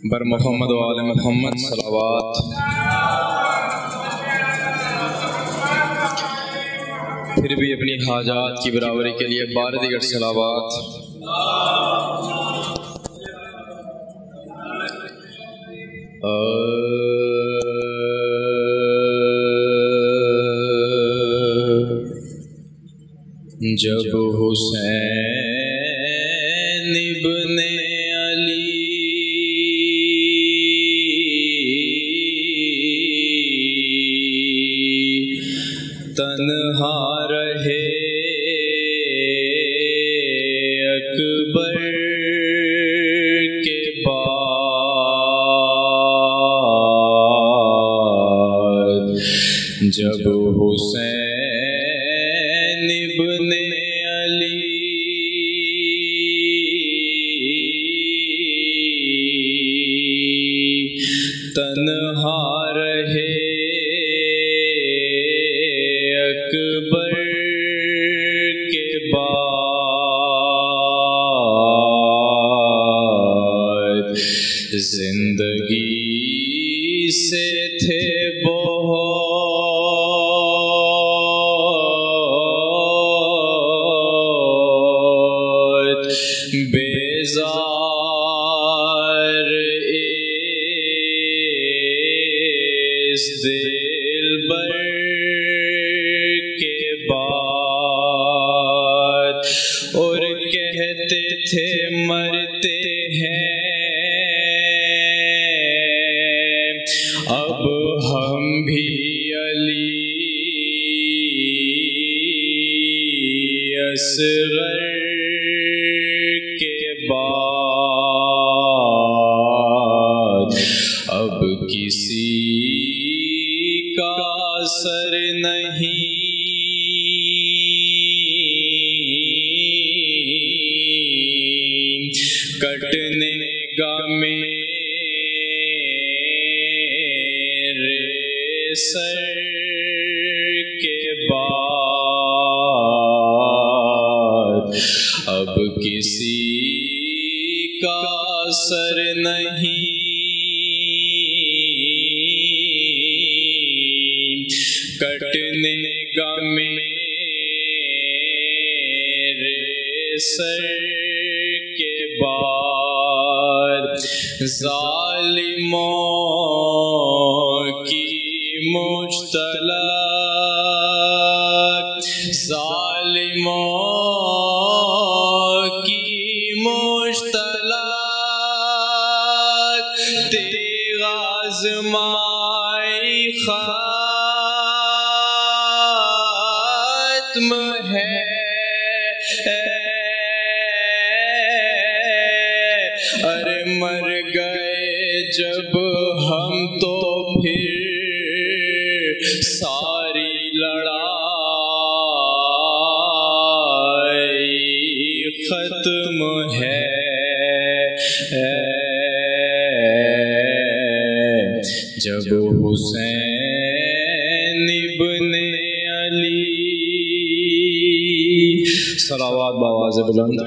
بر محمد و آل محمد صلوات۔ پھر بھی اپنی حاجات کی برابری کے لیے بار دیگر صلوات۔ جب حسین ابن علی تنہا رہے اکبر کے بعد، جب حسین ابن علی تنہا رہے اکبر کے بعد، زندگی سے تھے بہت بیزار اس دلبر کے بعد، اور کہتے تھے مرتے ہیں اب ہم بھی علی اصغر کے بعد، اب کسی کا سر نہیں کٹنے گا میرے سر کے بعد، اب کسی کا سر نہیں کٹنے گا میرے سر کے بعد، ظالموں کی مجھ تلک، ظالموں کی مجھ تلک تیغ آزمائی ختم ہے، ارے مر گئے جب ہم تو پھر ساری لڑائی ختم ہے، جب حسین ابن علی صلوات بآواز بلند۔